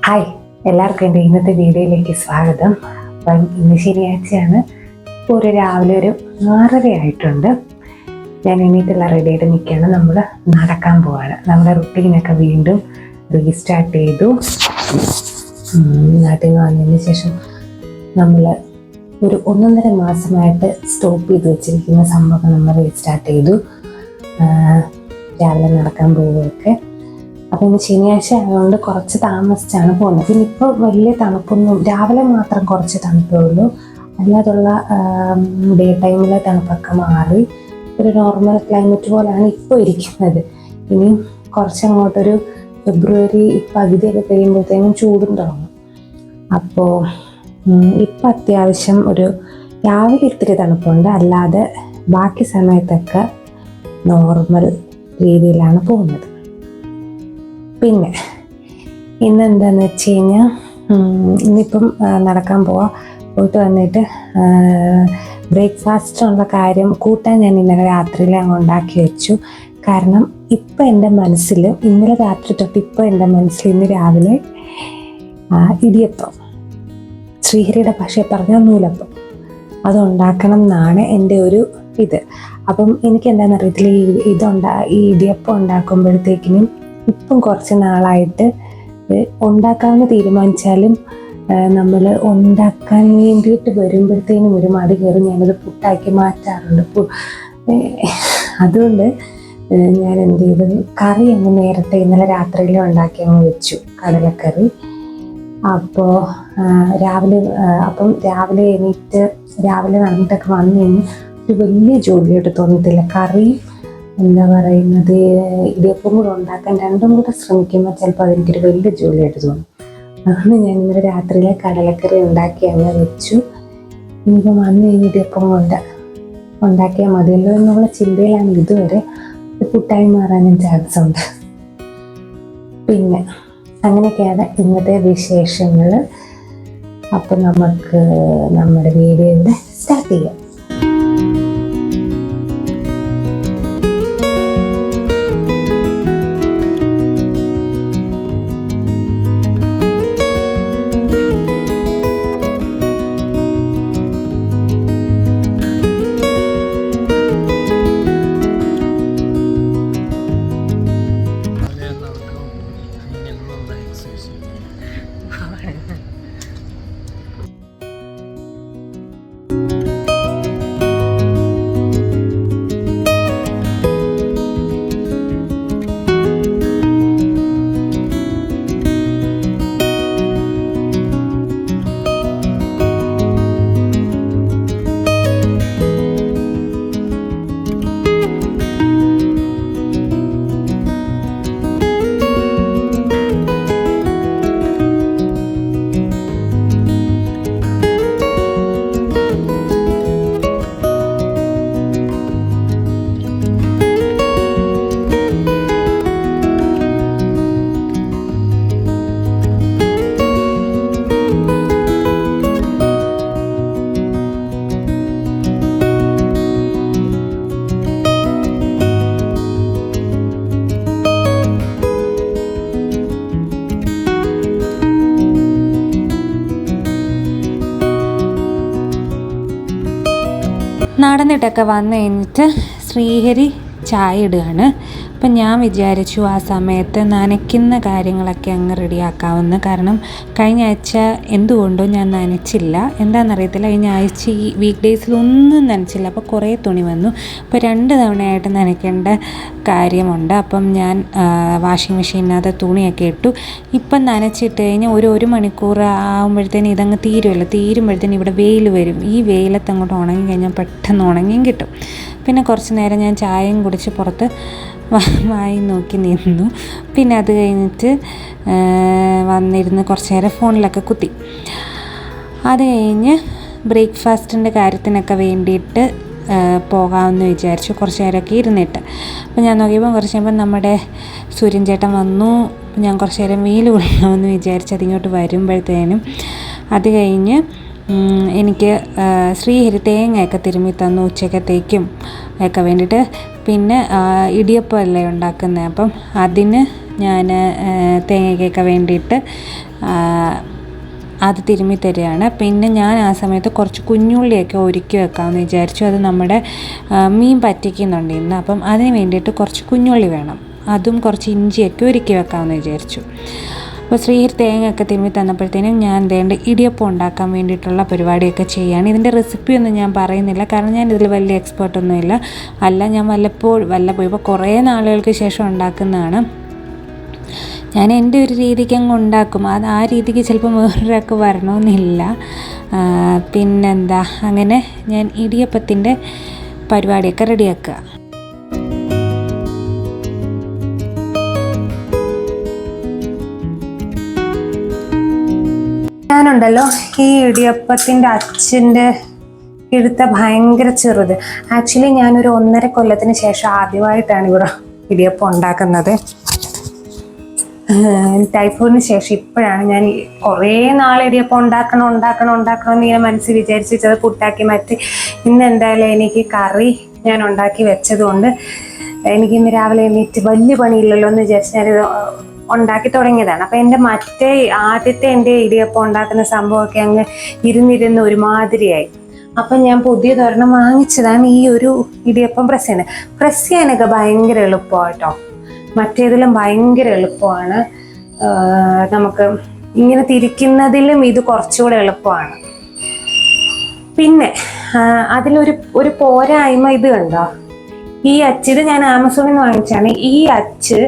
Hi, എല്ലാവർക്കും എൻ്റെ ഇന്നത്തെ വീഡിയോയിലേക്ക് സ്വാഗതം. അപ്പം ഇന്ന് ശനിയാഴ്ചയാണ്. ഇപ്പോൾ രാവിലെ 6:30 ആയിട്ടുണ്ട്. ഞാൻ എണീറ്റെല്ലാം റെഡിയായിട്ട് നിൽക്കുകയാണ്. നമ്മൾ നടക്കാൻ പോവാണ്. നമ്മുടെ റുട്ടീനൊക്കെ വീണ്ടും റീസ്റ്റാർട്ട് ചെയ്തു. നാട്ടിൽ നിന്ന് വന്നതിന് ശേഷം നമ്മൾ 1.5 മാസമായിട്ട് സ്റ്റോപ്പ് ചെയ്ത് വെച്ചിരിക്കുന്ന സംഭവം നമ്മൾ റീസ്റ്റാർട്ട് ചെയ്തു. രാവിലെ നടക്കാൻ പോവുകയൊക്കെ. അപ്പോൾ ഇന്ന് ശനിയാഴ്ച ആയതുകൊണ്ട് കുറച്ച് താമസിച്ചാണ് പോകുന്നത്. പിന്നെ ഇപ്പോൾ വലിയ തണുപ്പൊന്നും, രാവിലെ മാത്രം കുറച്ച് തണുപ്പേ ഉള്ളൂ. അല്ലാതുള്ള ഡേ ടൈമിലെ തണുപ്പൊക്കെ മാറി ഒരു നോർമൽ ക്ലൈമറ്റ് പോലെയാണ് ഇപ്പോൾ ഇരിക്കുന്നത്. ഇനി കുറച്ചങ്ങോട്ടൊരു ഫെബ്രുവരി പകുതിയൊക്കെ കഴിയുമ്പോഴത്തേനും ചൂടും തുടങ്ങും. അപ്പോൾ ഇപ്പം അത്യാവശ്യം രാവിലെ ഇത്തിരി തണുപ്പുണ്ട്. അല്ലാതെ ബാക്കി സമയത്തൊക്കെ നോർമൽ രീതിയിലാണ് പോകുന്നത്. പിന്നെ ഇന്നെന്താന്ന് വെച്ച് കഴിഞ്ഞാൽ, ഇന്നിപ്പം നടക്കാൻ പോയിട്ട് വന്നിട്ട് ബ്രേക്ക്ഫാസ്റ്റിനുള്ള കാര്യം കൂട്ടാൻ ഞാൻ ഇന്നലെ രാത്രിയിൽ അങ്ങ് ഉണ്ടാക്കി വെച്ചു. കാരണം ഇപ്പം എൻ്റെ മനസ്സിൽ, ഇന്നലെ രാത്രി തൊട്ട് ഇപ്പം എൻ്റെ മനസ്സിൽ ഇന്ന് രാവിലെ ഇടിയപ്പം, ശ്രീഹരിയുടെ ഭാഷയിൽ പറഞ്ഞാൽ നൂലപ്പം, അതുണ്ടാക്കണം എന്നാണ് എൻ്റെ ഇത്. അപ്പം എനിക്ക് എന്താണെന്ന് അറിയത്തില്ല, ഈ ഇടിയപ്പം ഉണ്ടാക്കുമ്പോഴത്തേക്കിനും ഇപ്പം കുറച്ച് നാളായിട്ട് ഉണ്ടാക്കാമെന്ന് തീരുമാനിച്ചാലും നമ്മൾ ഉണ്ടാക്കാൻ വേണ്ടിയിട്ട് വരുമ്പോഴത്തേനും ഒരു മടി കയറി ഞാനത് പുട്ടാക്കി മാറ്റാറുണ്ട്. അതുകൊണ്ട് ഞാൻ എന്ത് ചെയ്തു, കറി അങ്ങ് നേരത്തെ ഇന്നലെ രാത്രിയിൽ ഉണ്ടാക്കി അങ്ങ് വെച്ചു, കടലക്കറി. അപ്പോൾ രാവിലെ എണീറ്റ് രാവിലെ നടന്നിട്ടൊക്കെ വന്നു കഴിഞ്ഞാൽ ഒരു വലിയ ജോലിയായിട്ട് തോന്നത്തില്ല. കറി എന്താ പറയുന്നത്, ഇടിയപ്പം കൂടെ ഉണ്ടാക്കാൻ രണ്ടും കൂടെ ശ്രമിക്കുമ്പോൾ ചിലപ്പോൾ അതെനിക്കൊരു വലിയ ജോലിയായിട്ട് തോന്നും. അതുകൊണ്ട് ഞാൻ ഇന്നലെ രാത്രിയിലെ കടലക്കറി ഉണ്ടാക്കി അങ്ങ് വെച്ചു. ഇനിയിപ്പം വന്ന് കഴിഞ്ഞ് ഇടിയപ്പം ഉണ്ടാക്കിയാൽ മതിയല്ലോ എന്നുള്ള ചിന്തയിലാണ് ഇതുവരെ. പുട്ടായി മാറാനും ചാൻസ് ഉണ്ട്. പിന്നെ അങ്ങനെയൊക്കെയാണ് ഇന്നത്തെ വിശേഷങ്ങൾ. അപ്പം നമുക്ക് നമ്മുടെ വീഡിയോ ഇവിടെ സ്റ്റാർട്ട് ചെയ്യാം. നടന്നിട്ടൊക്കെ വന്നു കഴിഞ്ഞിട്ട് ശ്രീഹരി ചായ ഇടുകയാണ്. അപ്പം ഞാൻ വിചാരിച്ചു ആ സമയത്ത് നനയ്ക്കുന്ന കാര്യങ്ങളൊക്കെ അങ്ങ് റെഡിയാക്കാമെന്ന്. കാരണം കഴിഞ്ഞ ആഴ്ച എന്തുകൊണ്ടോ ഞാൻ നനച്ചില്ല, എന്താണെന്നറിയത്തില്ല. കഴിഞ്ഞ ആഴ്ച ഈ വീക്ക് ഡേയ്സിലൊന്നും നനച്ചില്ല. അപ്പോൾ കുറേ തുണി വന്നു. അപ്പോൾ 2 തവണയായിട്ട് നനയ്ക്കേണ്ട കാര്യമുണ്ട്. അപ്പം ഞാൻ വാഷിംഗ് മെഷീനകത്ത് തുണിയൊക്കെ ഇട്ടു. ഇപ്പം നനച്ചിട്ട് കഴിഞ്ഞാൽ ഒരു മണിക്കൂർ ആകുമ്പോഴത്തേനും ഇതങ്ങ് തീരുമ്പോഴത്തേനും ഇവിടെ വെയിൽ വരും. ഈ വെയിലത്ത് അങ്ങോട്ട് ഉണങ്ങി കഴിഞ്ഞാൽ പെട്ടെന്ന് ഉണങ്ങിയും കിട്ടും. പിന്നെ കുറച്ച് നേരം ഞാൻ ചായയും കുടിച്ച് പുറത്ത് വായി നോക്കി നിന്നു. പിന്നെ അത് കഴിഞ്ഞിട്ട് വന്നിരുന്ന് കുറച്ച് നേരം ഫോണിലൊക്കെ കുത്തി. അത് കഴിഞ്ഞ് ബ്രേക്ക്ഫാസ്റ്റിൻ്റെ കാര്യത്തിനൊക്കെ വേണ്ടിയിട്ട് പോകാമെന്ന് വിചാരിച്ചു, കുറച്ച് നേരമൊക്കെ ഇരുന്നിട്ട്. അപ്പോൾ ഞാൻ നോക്കിയപ്പോൾ കുറച്ച് കഴിയുമ്പോൾ നമ്മുടെ സൂര്യൻ ചേട്ടൻ വന്നു. ഞാൻ കുറച്ച് നേരം വെയിൽ കൊള്ളാമെന്ന് വിചാരിച്ച് അതിങ്ങോട്ട് വരുമ്പോഴത്തേനും അത് കഴിഞ്ഞ് എനിക്ക് ശ്രീഹരി തേങ്ങയൊക്കെ തിരുമ്മി തന്നു ഉച്ചക്കത്തേക്കും ഒക്കെ വേണ്ടിയിട്ട്. പിന്നെ ഇടിയപ്പം അല്ലേ ഉണ്ടാക്കുന്നത്, അപ്പം അതിന് ഞാൻ തേങ്ങയ്ക്കൊക്കെ വേണ്ടിയിട്ട് അത് തിരുമ്മി തരികയാണ്. പിന്നെ ഞാൻ ആ സമയത്ത് കുറച്ച് കുഞ്ഞുള്ളിയൊക്കെ ഒരുക്കി വെക്കാമെന്ന് വിചാരിച്ചു. അത് നമ്മുടെ മീൻ പറ്റിക്കുന്നുണ്ട് ഇന്ന്. അപ്പം അതിന് വേണ്ടിയിട്ട് കുറച്ച് കുഞ്ഞുള്ളി വേണം. അതും കുറച്ച് ഇഞ്ചിയൊക്കെ ഒരുക്കി വെക്കാമെന്ന് വിചാരിച്ചു. അപ്പോൾ ശ്രീഹരി തേങ്ങയൊക്കെ തിരുമ്മി തന്നപ്പോഴത്തേനും ഞാൻ വേണ്ട ഇടിയപ്പം ഉണ്ടാക്കാൻ വേണ്ടിയിട്ടുള്ള പരിപാടിയൊക്കെ ചെയ്യുകയാണ്. ഇതിൻ്റെ റെസിപ്പിയൊന്നും ഞാൻ പറയുന്നില്ല, കാരണം ഞാൻ ഇതിൽ വലിയ എക്സ്പേർട്ടൊന്നുമില്ല. ഞാൻ വല്ലപ്പോഴും ഇപ്പോൾ കുറേ നാളുകൾക്ക് ശേഷം ഉണ്ടാക്കുന്നതാണ്. ഞാൻ എൻ്റെ ഒരു രീതിക്ക് അങ്ങ് ഉണ്ടാക്കും. ആ രീതിക്ക് ചിലപ്പോൾ വേറൊരാൾക്ക് വരണമെന്നില്ല. പിന്നെന്താ, അങ്ങനെ ഞാൻ ഇടിയപ്പത്തിൻ്റെ പരിപാടിയൊക്കെ റെഡിയാക്കുക. ഞാനുണ്ടല്ലോ ഈ ഇടിയപ്പത്തിൻ്റെ അച്ചിൻ്റെ കിഴുത്ത ഭയങ്കര ചെറുത്. ആക്ച്വലി ഞാനൊരു 1.5 കൊല്ലത്തിന് ശേഷം ആദ്യമായിട്ടാണ് ഇവിടെ ഇടിയപ്പം ഉണ്ടാക്കുന്നത്. ടൈഫോയിഡിന് ശേഷം ഇപ്പോഴാണ് ഞാൻ കുറേ നാൾ ഇടിയപ്പം ഉണ്ടാക്കണം എന്ന് ഇങ്ങനെ മനസ്സിൽ വിചാരിച്ചത് പുട്ടാക്കി മാറ്റി. ഇന്ന് എന്തായാലും എനിക്ക് കറി ഞാൻ ഉണ്ടാക്കി വെച്ചത് കൊണ്ട് എനിക്കിന്ന് രാവിലെ എണീറ്റ് വലിയ പണിയില്ലല്ലോ എന്ന് വിചാരിച്ച് ഞാനിത് ഉണ്ടാക്കി തുടങ്ങിയതാണ്. അപ്പം എൻ്റെ ആദ്യത്തെ എൻ്റെ ഇടിയപ്പം ഉണ്ടാക്കുന്ന സംഭവമൊക്കെ അങ്ങ് ഇരുന്നിരുന്ന് ഒരുമാതിരിയായി. അപ്പം ഞാൻ പുതിയതൊരെണ്ണം വാങ്ങിച്ചതാണ് ഈ ഒരു ഇടിയപ്പം പ്രസ് ചെയ്യാനൊക്കെ ഭയങ്കര എളുപ്പമാണ് കേട്ടോ. മറ്റേതിലും ഭയങ്കര എളുപ്പമാണ്. നമുക്ക് ഇങ്ങനെ തിരിക്കുന്നതിലും ഇത് കുറച്ചുകൂടെ എളുപ്പമാണ്. പിന്നെ അതിലൊരു പോരായ്മ ഇത് കണ്ടോ, ഈ അച്ച് ഇത് ഞാൻ ആമസോണിൽ നിന്ന് വാങ്ങിച്ചാണ്. ഈ അച്ച്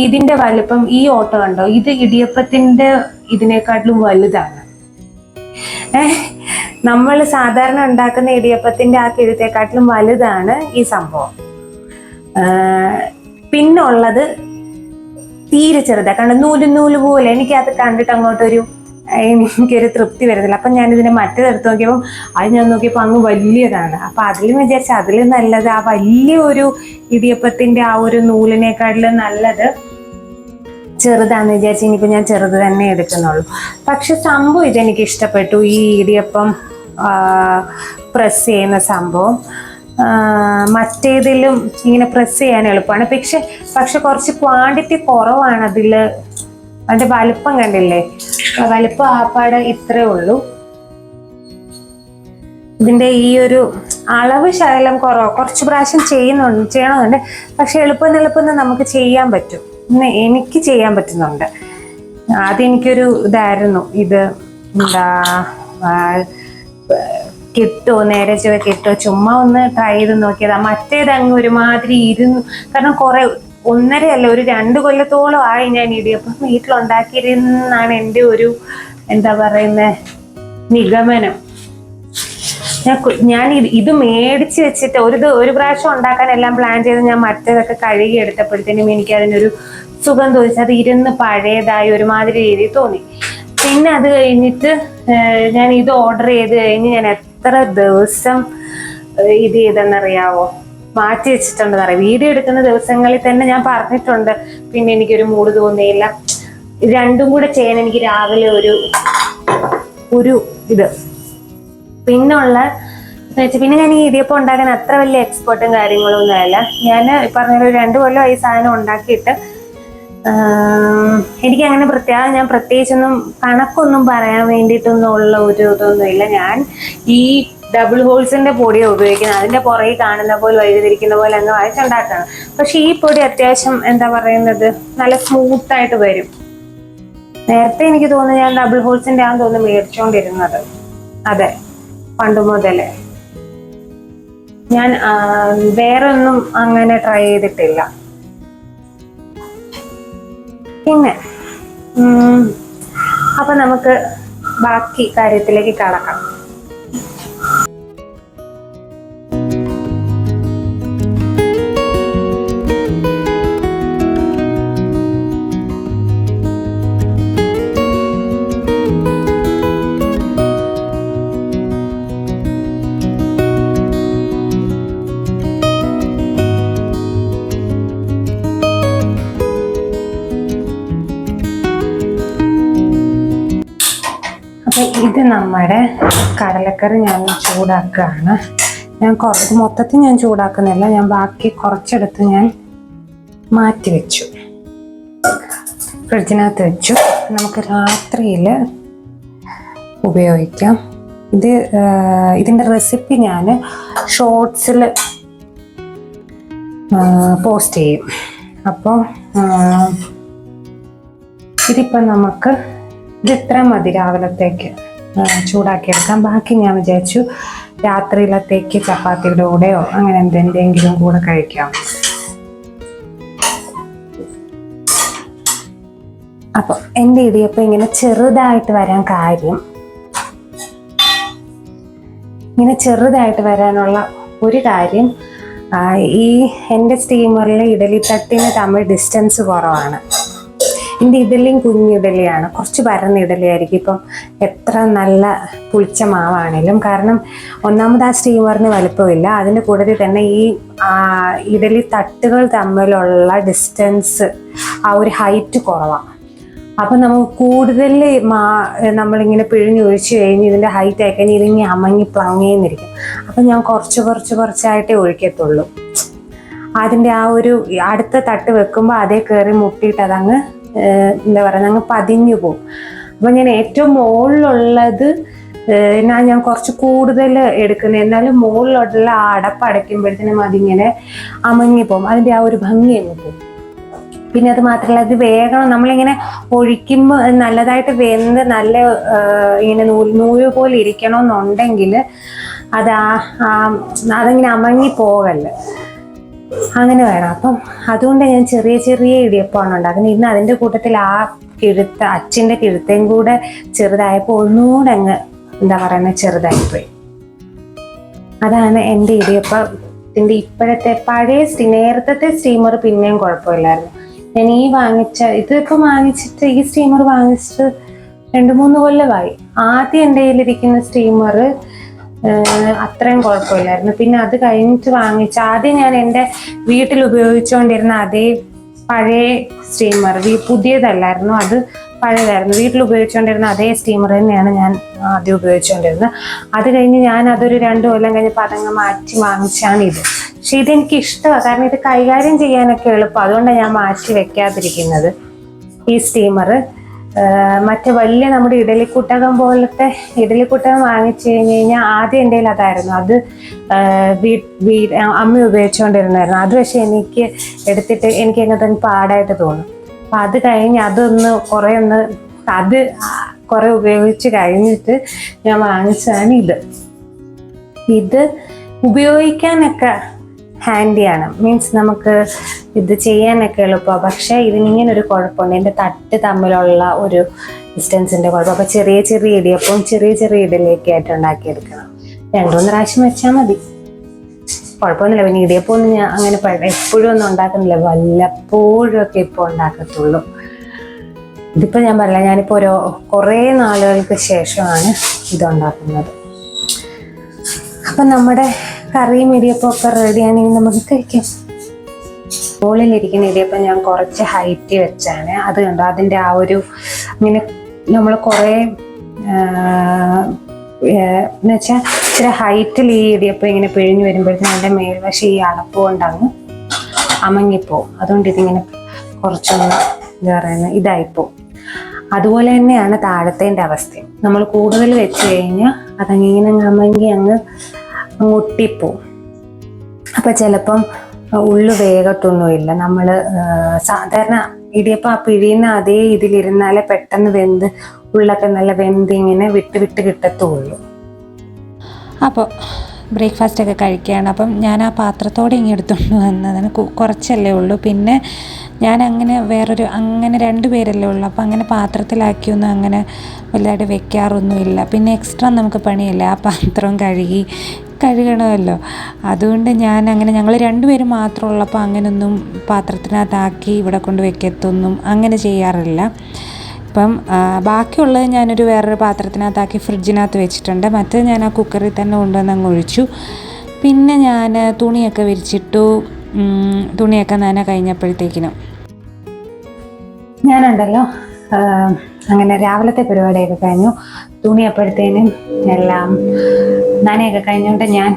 ഇതിന്റെ വലുപ്പം, ഈ ഓട്ട കണ്ടോ, ഇത് ഇടിയപ്പത്തിന്റെ ഇതിനെക്കാട്ടിലും വലുതാണ്. നമ്മൾ സാധാരണ ഉണ്ടാക്കുന്ന ഇടിയപ്പത്തിന്റെ ആ കിഴുത്തേക്കാട്ടിലും വലുതാണ് ഈ സംഭവം. പിന്നുള്ളത് തീരെ ചെറുതാണ്, കാരണം നൂല് പോലെ. എനിക്കത് കണ്ടിട്ട് എനിക്കൊരു തൃപ്തി വരുന്നില്ല. അപ്പം ഞാനിതിനെ മറ്റേതെടുത്ത് നോക്കിയപ്പോൾ ഞാൻ നോക്കിയപ്പോൾ അങ്ങ് വലിയതാണ്. അപ്പം അതിലും വിചാരിച്ച അതിൽ നല്ലത് ആ വലിയൊരു ഇടിയപ്പത്തിൻ്റെ ആ ഒരു നൂലിനേക്കാട്ടിലും നല്ലത് ചെറുതാണെന്ന് വിചാരിച്ച് ഇനിയിപ്പോൾ ഞാൻ ചെറുത് തന്നെ എടുക്കുന്നുള്ളൂ. പക്ഷെ സംഭവം ഇതെനിക്ക് ഇഷ്ടപ്പെട്ടു, ഈ ഇടിയപ്പം പ്രസ് ചെയ്യുന്ന സംഭവം. മറ്റേതിലും ഇങ്ങനെ പ്രസ് ചെയ്യാൻ എളുപ്പമാണ്. പക്ഷെ കുറച്ച് ക്വാണ്ടിറ്റി കുറവാണ് അതിൽ. അതിൻ്റെ വലിപ്പം കണ്ടില്ലേ, വലിപ്പം ആപ്പാട് ഇത്രേ ഉള്ളൂ. ഇതിൻ്റെ ഈ ഒരു അളവ് ശകലം കുറച്ച് പ്രാവശ്യം ചെയ്യണമെന്നുണ്ട്. പക്ഷെ എളുപ്പം നമുക്ക് ചെയ്യാൻ പറ്റും. എനിക്ക് ചെയ്യാൻ പറ്റുന്നുണ്ട്. ആദ്യം എനിക്കൊരു ഇതായിരുന്നു, ഇത് നേരെ കിട്ടോ ചുമ്മാ ഒന്ന് ട്രൈ ചെയ്ത് നോക്കിയതാ. മറ്റേതങ്ങ് ഒരുമാതിരി ഇരുന്നു, കാരണം 1.5 അല്ല, ഒരു 2 കൊല്ലത്തോളം ആയി ഞാൻ ഇടിയപ്പം വീട്ടിലുണ്ടാക്കിയിരുന്നാണ് എൻ്റെ ഒരു നിഗമനം. ഞാൻ ഇത് മേടിച്ച് വെച്ചിട്ട് ഒരു പ്രാവശ്യം ഉണ്ടാക്കാൻ എല്ലാം പ്ലാൻ ചെയ്ത് ഞാൻ മറ്റേതൊക്കെ കഴുകി എടുത്തപ്പോഴത്തേനും എനിക്ക് അതിനൊരു സുഖം തോന്നിച്ചു. അത് ഇരുന്ന് പഴയതായി ഒരുമാതിരി രീതി തോന്നി. പിന്നെ അത് കഴിഞ്ഞിട്ട് ഞാൻ ഇത് ഓർഡർ ചെയ്ത് കഴിഞ്ഞ് ഞാൻ എത്ര ദിവസം ഇത് ചെയ്തെന്നറിയാവോ, മാറ്റി വെച്ചിട്ടുണ്ടെന്നറിയാം. വീഡിയോ എടുക്കുന്ന ദിവസങ്ങളിൽ തന്നെ ഞാൻ പറഞ്ഞിട്ടുണ്ട്. പിന്നെ എനിക്കൊരു മൂഡ് തോന്നിയില്ല. രണ്ടും കൂടെ ചെയ്യാൻ എനിക്ക് രാവിലെ ഒരു ഇത്. പിന്നെ ഞാൻ ഈ ഇടിയപ്പം ഉണ്ടാക്കാൻ അത്ര വലിയ എക്സ്പേർട്ടും കാര്യങ്ങളൊന്നും അല്ല. ഞാൻ പറഞ്ഞ 2 കൊല്ലം ഈ സാധനം ഉണ്ടാക്കിയിട്ട് എനിക്കങ്ങനെ ഞാൻ പ്രത്യേകിച്ചൊന്നും കണക്കൊന്നും പറയാൻ വേണ്ടിയിട്ടൊന്നും ഉള്ള ഒരു ഇതൊന്നുമില്ല. ഞാൻ ഈ ഡബിൾ ഹോൾസിന്റെ പൊടിയാണ് ഉപയോഗിക്കുന്നത്. അതിന്റെ പുറകെ കാണുന്ന പോലെ വഴുതിരിക്കുന്ന പോലെ അങ്ങ് വായിച്ചുണ്ടാക്കണം. പക്ഷെ ഈ പൊടി അത്യാവശ്യം നല്ല സ്മൂത്തായിട്ട് വരും. നേരത്തെ എനിക്ക് തോന്നുന്നു ഞാൻ ഡബിൾ ഹോൾസിന്റെ ആണെന്ന് തോന്നുന്നു മേടിച്ചോണ്ടിരുന്നത്. അതെ, പണ്ട് മുതലേ ഞാൻ വേറൊന്നും അങ്ങനെ ട്രൈ ചെയ്തിട്ടില്ല. പിന്നെ അപ്പൊ നമുക്ക് ബാക്കി കാര്യത്തിലേക്ക് കടക്കാം. ഇത് നമ്മുടെ കടലക്കറി ഞാൻ ചൂടാക്കുകയാണ്. മൊത്തത്തിൽ ഞാൻ ചൂടാക്കുന്നില്ല. ഞാൻ ബാക്കി കുറച്ചെടുത്ത് ഞാൻ മാറ്റി വെച്ചു, ഫ്രിഡ്ജിനകത്ത് വെച്ചു. നമുക്ക് രാത്രിയിൽ ഉപയോഗിക്കാം. ഇതിൻ്റെ റെസിപ്പി ഞാൻ ഷോർട്സിൽ പോസ്റ്റ് ചെയ്യും. അപ്പോൾ ഇതിപ്പോൾ നമുക്ക് ഇത്ര മതി രാവിലത്തേക്ക് ചൂടാക്കിയെടുക്കാം. ബാക്കി ഞാൻ വിചാരിച്ചു രാത്രിയിലത്തേക്ക് ചപ്പാത്തിയുടെ കൂടെയോ അങ്ങനെ എന്തെങ്കിലും കൂടെ കഴിക്കാം. അപ്പോൾ എൻ്റെ ഇടിയപ്പം ഇങ്ങനെ ചെറുതായിട്ട് വരാൻ കാര്യം, ഇങ്ങനെ ചെറുതായിട്ട് വരാനുള്ള ഒരു കാര്യം, ഈ എൻ്റെ സ്റ്റീമറിലെ ഇഡലി തട്ടിന് തമ്മിൽ ഡിസ്റ്റൻസ് കുറവാണ്. എൻ്റെ ഇഡലിയും കുഞ്ഞിഡലിയാണ്, കുറച്ച് പരന്ന ഇഡലിയായിരിക്കും. ഇപ്പം എത്ര നല്ല പുളിച്ച മാവാണേലും, കാരണം ഒന്നാമത് ആ സ്റ്റീമറിന് വലുപ്പമില്ല, അതിൻ്റെ കൂട്ടത്തിൽ തന്നെ ഈ ഇഡലി തട്ടുകൾ തമ്മിലുള്ള ഡിസ്റ്റൻസ്, ആ ഒരു ഹൈറ്റ് കുറവാണ്. അപ്പം നമുക്ക് കൂടുതൽ നമ്മളിങ്ങനെ പിഴിഞ്ഞൊഴിച്ച് കഴിഞ്ഞ് ഇതിൻ്റെ ഹൈറ്റ് ആയി കഴിഞ്ഞ് ഇതിങ്ങനെ അമങ്ങി പ്ലങ്ങേന്നിരിക്കും. അപ്പം ഞാൻ കുറച്ചായിട്ടേ ഒഴിക്കത്തുള്ളൂ. അതിൻ്റെ ആ ഒരു അടുത്ത തട്ട് വെക്കുമ്പോൾ അതേ കയറി മുട്ടിയിട്ട് അതങ്ങ് എന്താ പറയുക, അങ്ങ് പതിഞ്ഞു പോകും. അപ്പം ഞാൻ ഏറ്റവും മുകളിലുള്ളത് ഞാൻ കുറച്ച് കൂടുതൽ എടുക്കുന്നത്, എന്നാലും മുകളിലുള്ള ആ അടപ്പടയ്ക്കുമ്പോഴത്തേനും അതിങ്ങനെ അമങ്ങി പോകും, അതിൻ്റെ ആ ഒരു ഭംഗി അങ്ങ് പോകും. പിന്നെ അത് മാത്രമല്ല, അത് വേഗം നമ്മളിങ്ങനെ ഒഴിക്കുമ്പോൾ നല്ലതായിട്ട് വെന്ത് നല്ല ഇങ്ങനെ നൂല് പോലെ ഇരിക്കണമെന്നുണ്ടെങ്കിൽ അതങ്ങനെ അമങ്ങി പോകല്ല, അങ്ങനെ വേണം. അപ്പം അതുകൊണ്ട് ഞാൻ ചെറിയ ഇടിയപ്പമാണ് ഉണ്ടാക്കുന്നത്. ഇന്ന് അതിൻ്റെ കൂട്ടത്തിൽ ആ അച്ചിൻ്റെ കിഴുത്തയും കൂടെ ചെറുതായപ്പോൾ ഒന്നുകൂടെ അങ്ങ് എന്താ പറയുന്നത് ചെറുതായിപ്പോയി. അതാണ് എൻ്റെ ഇടിയപ്പത്തിൻ്റെ ഇപ്പോഴത്തെ. നേരത്തെ സ്റ്റീമർ പിന്നെയും കുഴപ്പമില്ലായിരുന്നു. ഞാൻ ഇതിപ്പോൾ വാങ്ങിച്ചിട്ട് ഈ സ്റ്റീമർ വാങ്ങിച്ചിട്ട് 2-3 കൊല്ലമായി. ആദ്യം എൻ്റെ കയ്യിലിരിക്കുന്ന സ്റ്റീമർ അത്രയും കുഴപ്പമില്ലായിരുന്നു. പിന്നെ അത് കഴിഞ്ഞിട്ട് ആദ്യം ഞാൻ എൻ്റെ വീട്ടിൽ ഉപയോഗിച്ചുകൊണ്ടിരുന്ന അതേ പഴയ സ്റ്റീമർ, പുതിയതല്ലായിരുന്നു, അത് പഴയതായിരുന്നു. വീട്ടിൽ ഉപയോഗിച്ചുകൊണ്ടിരുന്ന അതേ സ്റ്റീമർ തന്നെയാണ് ഞാൻ ആദ്യം ഉപയോഗിച്ചുകൊണ്ടിരുന്നത്. അത് കഴിഞ്ഞ് ഞാൻ അതൊരു 2 കൊല്ലം കഴിഞ്ഞപ്പോൾ അതങ്ങ് മാറ്റി വാങ്ങിച്ചാണ് ഇത്. പക്ഷെ ഇതെനിക്ക് ഇഷ്ടമാണ്, കാരണം ഇത് കൈകാര്യം ചെയ്യാനൊക്കെ എളുപ്പം. അതുകൊണ്ടാണ് ഞാൻ മാറ്റി വെക്കാതിരിക്കുന്നത് ഈ സ്റ്റീമർ. മറ്റേ വലിയ നമ്മുടെ ഇഡലിക്കുട്ടകം പോലത്തെ ഇഡലിക്കുട്ടകം വാങ്ങിച്ചു കഴിഞ്ഞാൽ ആദ്യം എൻ്റെ കയ്യിൽ അതായിരുന്നു. അത് അമ്മ ഉപയോഗിച്ചുകൊണ്ടിരുന്നായിരുന്നു. അത് പക്ഷെ എനിക്ക് എടുത്തിട്ട് എനിക്ക് എങ്ങനെ പാടായിട്ട് തോന്നും. അപ്പം അത് കഴിഞ്ഞ് അത് കുറേ ഉപയോഗിച്ച് കഴിഞ്ഞിട്ട് ഞാൻ വാങ്ങിച്ചതാണ് ഇത് ഉപയോഗിക്കാനൊക്കെ ഹാൻഡിയാണ്, മീൻസ് നമുക്ക് ഇത് ചെയ്യാനൊക്കെ എളുപ്പമാണ്. പക്ഷേ ഇതിനിങ്ങനെ ഒരു കുഴപ്പമുണ്ട്, എൻ്റെ തട്ട് തമ്മിലുള്ള ഒരു ഡിസ്റ്റൻസിൻ്റെ കുഴപ്പം. അപ്പോൾ ചെറിയ ഇടിയപ്പം ചെറിയ ഇഡലിയൊക്കെ ആയിട്ട് ഉണ്ടാക്കിയെടുക്കണം. 2-3 പ്രാവശ്യം വെച്ചാൽ മതി, കുഴപ്പമൊന്നുമില്ല. പിന്നെ ഇടിയപ്പം ഒന്നും ഞാൻ അങ്ങനെ എപ്പോഴും ഒന്നും ഉണ്ടാക്കുന്നില്ല, വല്ലപ്പോഴും ഒക്കെ ഇപ്പോൾ ഉണ്ടാക്കത്തുള്ളൂ. ഇതിപ്പോൾ ഞാൻ പറയില്ല, ഞാനിപ്പോൾ കുറേ നാളുകൾക്ക് ശേഷമാണ് ഇതുണ്ടാക്കുന്നത്. അപ്പം നമ്മുടെ കറിയും ഇടിയപ്പം ഒക്കെ റെഡിയാണെങ്കിൽ നമുക്ക് കഴിക്കാം. മുകളിലിരിക്കുന്ന ഇടിയപ്പം ഞാൻ കുറച്ച് ഹൈറ്റ് വെച്ചാണ്. അത് കണ്ടോ, അതിൻ്റെ ആ ഒരു ഇങ്ങനെ നമ്മൾ കുറേ എന്നുവെച്ചാൽ ഇച്ചിരി ഹൈറ്റിൽ ഈ ഇടിയപ്പം ഇങ്ങനെ പിഴിഞ്ഞ് വരുമ്പോഴത്തേക്കും അതിൻ്റെ മേൽവശം ഈ അടപ്പ് കൊണ്ടങ്ങ് അമങ്ങിപ്പോവും. അതുകൊണ്ട് ഇതിങ്ങനെ കുറച്ചൊന്ന് എന്താ പറയുന്നത് ഇതായിപ്പോവും. അതുപോലെ തന്നെയാണ് താഴത്തേൻ്റെ അവസ്ഥയും. നമ്മൾ കൂടുതൽ വെച്ച് കഴിഞ്ഞാൽ അതങ്ങനെ അമങ്ങി അങ്ങ് ഒട്ടിപ്പോവും. അപ്പം ചിലപ്പം ഉള്ളു വേഗത്തൊന്നുമില്ല. നമ്മൾ സാധാരണ ഇടിയപ്പം ആ പിഴിയുന്ന അതേ ഇതിലിരുന്നാലേ പെട്ടെന്ന് വെന്ത് ഉള്ളൊക്കെ നല്ല വെന്ത് ഇങ്ങനെ വിട്ട് കിട്ടത്തുള്ളൂ. അപ്പോൾ ബ്രേക്ക്ഫാസ്റ്റൊക്കെ കഴിക്കുകയാണ്. അപ്പം ഞാൻ ആ പാത്രത്തോടെ ഇങ്ങനെ എടുത്തുകൊണ്ട് വന്നതിന് കുറച്ചല്ലേ ഉള്ളൂ. പിന്നെ ഞാൻ അങ്ങനെ അങ്ങനെ 2 പേരല്ലേ ഉള്ളൂ. അപ്പോൾ അങ്ങനെ പാത്രത്തിലാക്കിയൊന്നും അങ്ങനെ വലുതായിട്ട് വെക്കാറൊന്നുമില്ല. പിന്നെ എക്സ്ട്രാ നമുക്ക് പണിയല്ല, ആ പാത്രം കഴുകണമല്ലോ. അതുകൊണ്ട് ഞങ്ങൾ 2 പേര് മാത്രമുള്ളപ്പോൾ അങ്ങനെയൊന്നും പാത്രത്തിനകത്താക്കി ഇവിടെ കൊണ്ട് വെക്കത്തൊന്നും അങ്ങനെ ചെയ്യാറില്ല. അപ്പം ബാക്കിയുള്ളത് ഞാനൊരു വേറൊരു പാത്രത്തിനകത്താക്കി ഫ്രിഡ്ജിനകത്ത് വെച്ചിട്ടുണ്ട്. മറ്റേത് ഞാൻ ആ കുക്കറിൽ തന്നെ കൊണ്ടുവന്ന് അങ്ങ് ഒഴിച്ചു. പിന്നെ ഞാൻ തുണിയൊക്കെ വിരിച്ചിട്ടു. തുണിയൊക്കെ നന കഴിഞ്ഞപ്പോഴത്തേക്കിനും ഞാനുണ്ടല്ലോ അങ്ങനെ രാവിലത്തെ പരിപാടിയൊക്കെ കഴിഞ്ഞു. തുണി അപ്പോഴത്തേനും എല്ലാം നനയൊക്കെ കഴിഞ്ഞുകൊണ്ട് ഞാൻ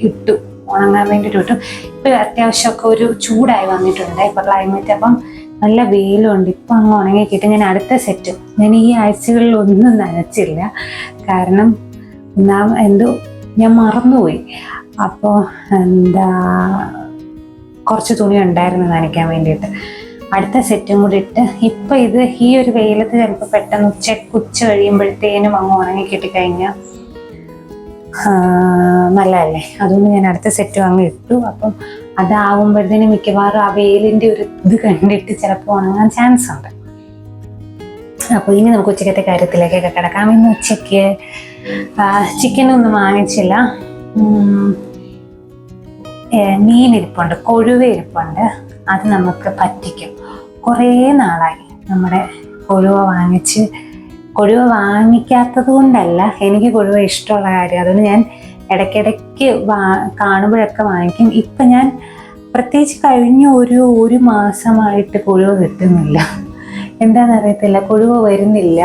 ഇട്ടു. ഉണങ്ങാൻ വേണ്ടിയിട്ട് ഇട്ടു. ഇപ്പം അത്യാവശ്യമൊക്കെ ഒരു ചൂടായി വന്നിട്ടുണ്ട് ഇപ്പം ക്ലൈമറ്റ്. അപ്പം നല്ല വെയിലുണ്ട്. ഇപ്പം അങ്ങ് ഉണങ്ങിക്കിട്ട് ഞാൻ അടുത്ത സെറ്റും ഞാൻ ഈ ആഴ്ചകളിൽ ഒന്നും നനച്ചില്ല. കാരണം ഞാൻ മറന്നുപോയി. അപ്പോൾ കുറച്ച് തുണി ഉണ്ടായിരുന്നു നനയ്ക്കാൻ വേണ്ടിയിട്ട്. അടുത്ത സെറ്റും കൂടി ഇട്ട് ഇപ്പം ഇത് ഈ ഒരു വെയിലത്ത് ചിലപ്പോൾ പെട്ടെന്ന് ഉച്ച കഴിയുമ്പോഴത്തേനും അങ്ങ് ഉണങ്ങി കിട്ടിക്കഴിഞ്ഞാൽ നല്ലതല്ലേ. അതുകൊണ്ട് ഞാൻ അടുത്ത സെറ്റും അങ്ങ് ഇട്ടു. അപ്പം അതാവുമ്പോഴത്തേനും മിക്കവാറും ആ വെയിലിൻ്റെ ഒരു ഇത് കണ്ടിട്ട് ചിലപ്പോൾ ഉണങ്ങാൻ ചാൻസ് ഉണ്ട്. അപ്പോൾ ഇനി നമുക്ക് ഉച്ചക്കത്തെ കാര്യത്തിലേക്കൊക്കെ കിടക്കാം. ഇന്ന് ഉച്ചയ്ക്ക് ചിക്കനൊന്നും വാങ്ങിച്ചില്ല. മീനിരിപ്പുണ്ട്, കൊഴുവ ഇരിപ്പുണ്ട്. അത് നമുക്ക് പറ്റിക്കും. കുറേ നാളായി നമ്മുടെ കൊഴുവ വാങ്ങിക്കാത്തത് കൊണ്ടല്ല, എനിക്ക് കൊഴുവ ഇഷ്ടമുള്ള കാര്യം. അതുകൊണ്ട് ഞാൻ ഇടയ്ക്കിടയ്ക്ക് കാണുമ്പോഴൊക്കെ വാങ്ങിക്കും. ഇപ്പം ഞാൻ പ്രത്യേകിച്ച് കഴിഞ്ഞ ഒരു മാസമായിട്ട് കൊഴുവ കിട്ടുന്നില്ല. എന്താണെന്നറിയത്തില്ല, കൊഴുവ വരുന്നില്ല,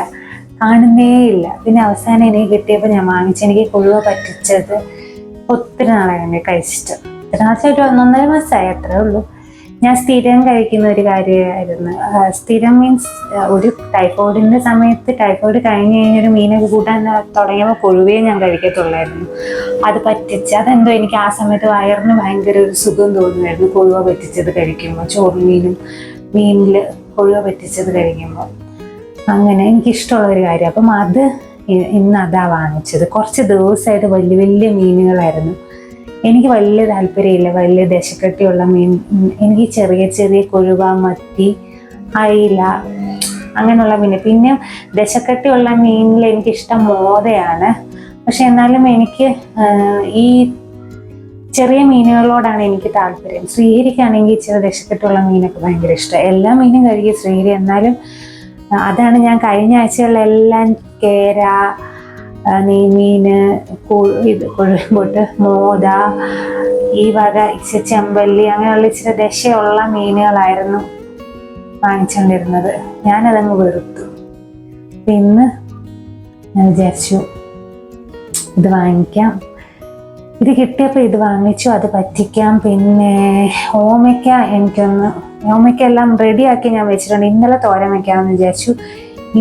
കാണുന്നേ ഇല്ല. പിന്നെ അവസാനം എനിക്ക് കിട്ടിയപ്പോൾ ഞാൻ വാങ്ങിച്ചു. എനിക്ക് കൊഴുവ പറ്റിച്ചത് ഒത്തിരി നാളായി എന്നെ കഴിച്ചിട്ട്. ഒരു 1.5 മാസമായി, അത്രേ ഉള്ളൂ. ഞാൻ സ്ഥിരം കഴിക്കുന്ന ഒരു കാര്യമായിരുന്നു. സ്ഥിരം മീൻസ് ഒരു ടൈഫോയിഡിൻ്റെ സമയത്ത്, ടൈഫോയിഡ് കഴിഞ്ഞ് കഴിഞ്ഞൊരു മീനൊക്കെ കൂട്ടാൻ തുടങ്ങിയപ്പോൾ കൊഴുവയെ ഞാൻ കഴിക്കത്തുള്ളായിരുന്നു. അത് പറ്റിച്ച് അതെന്തോ എനിക്ക് ആ സമയത്ത് വയറിന് ഭയങ്കര ഒരു സുഖം തോന്നുമായിരുന്നു കൊഴുവ പറ്റിച്ചത് കഴിക്കുമ്പോൾ. മീനിൽ കൊഴുവ പറ്റിച്ചത് കഴിക്കുമ്പോൾ അങ്ങനെ എനിക്കിഷ്ടമുള്ള ഒരു കാര്യം. അപ്പം ഇന്ന് അതാ വാങ്ങിച്ചത്. കുറച്ച് ദിവസമായിട്ട് വലിയ വലിയ മീനുകളായിരുന്നു. എനിക്ക് വലിയ താല്പര്യമില്ല വലിയ ദശക്കട്ടിയുള്ള മീൻ. എനിക്ക് ചെറിയ ചെറിയ കൊഴുവ, മത്തി, അയില അങ്ങനെയുള്ള മീൻ. പിന്നെ ദശക്കട്ടിയുള്ള മീനിൽ എനിക്കിഷ്ടം മോതയാണ്. പക്ഷെ എന്നാലും എനിക്ക് ഈ ചെറിയ മീനുകളോടാണ് എനിക്ക് താല്പര്യം. ശ്രീഹരിക്കാണെങ്കിൽ ഇച്ചിരി ദശക്കെട്ടുള്ള മീനൊക്കെ ഭയങ്കര ഇഷ്ടം. എല്ലാ മീനും കഴിക്കും ശ്രീഹരി. എന്നാലും അതാണ് ഞാൻ കഴിഞ്ഞ ആഴ്ചകളിലെല്ലാം കേര, നെയ്മീന്, കൊഴുമ്പോട്ട്, മോത, ഈ വക ചെമ്പല്ലി അങ്ങനെയുള്ള ഇച്ചിരി ദശയുള്ള മീനുകളായിരുന്നു വാങ്ങിച്ചുകൊണ്ടിരുന്നത്. ഞാനതങ്ങ് വെറുത്തു. ഇന്ന് ഞാൻ വിചാരിച്ചു ഇത് വാങ്ങിക്കാം. ഇത് കിട്ടിയപ്പോൾ ഇത് വാങ്ങിച്ചു, അത് പറ്റിക്കാം. പിന്നെ ഓമയ്ക്ക എല്ലാം റെഡിയാക്കി ഞാൻ വെച്ചിട്ടുണ്ട്. ഇന്നലെ തോരൻ വെക്കാമെന്ന് വിചാരിച്ചു.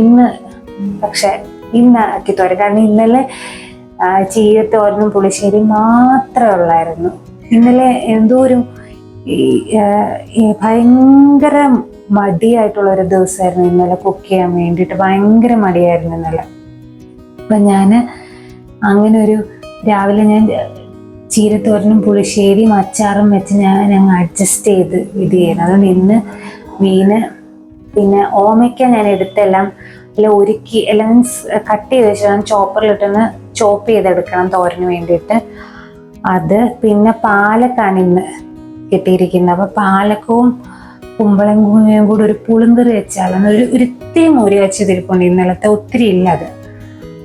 ഇന്ന് ആക്കി തോരൻ. കാരണം ഇന്നലെ ചീരത്തോരനും പുളിശ്ശേരി മാത്രമേ ഉള്ളായിരുന്നു. ഇന്നലെ എന്തോരം ഭയങ്കര മടിയായിട്ടുള്ളൊരു ദിവസമായിരുന്നു ഇന്നലെ. കുക്ക് ചെയ്യാൻ വേണ്ടിയിട്ട് ഭയങ്കര മടിയായിരുന്നു ഇന്നലെ. അപ്പം ഞാൻ അങ്ങനെ രാവിലെ ഞാൻ ചീരത്തോരനും പുളിശ്ശേരിയും അച്ചാറും വെച്ച് ഞാൻ അങ്ങ് അഡ്ജസ്റ്റ് ചെയ്ത് ഇത് ചെയ്യണം. അതുകൊണ്ട് ഇന്ന് മീന് പിന്നെ ഓമയ്ക്ക ഞാൻ എടുത്തെല്ലാം ഒരുക്കി എല്ലാം കട്ട് ചെയ്ത് വെച്ചാൽ ചോപ്പറിലിട്ടൊന്ന് ചോപ്പ് ചെയ്തെടുക്കണം തോരന് വേണ്ടിയിട്ട്. അത് പിന്നെ പാലക്കാണ് ഇന്ന് കിട്ടിയിരിക്കുന്നത്. അപ്പോൾ പാലക്കവും കുമ്പളങ്ങയും കൂടി ഒരു പുളിങ്കറി വെച്ചാലാണ് ഒരു ഇത്തിരി മോര് വെച്ച് തിരിപ്പുണ്ട്. ഇന്നലത്തെ ഒത്തിരി ഇല്ല അത്.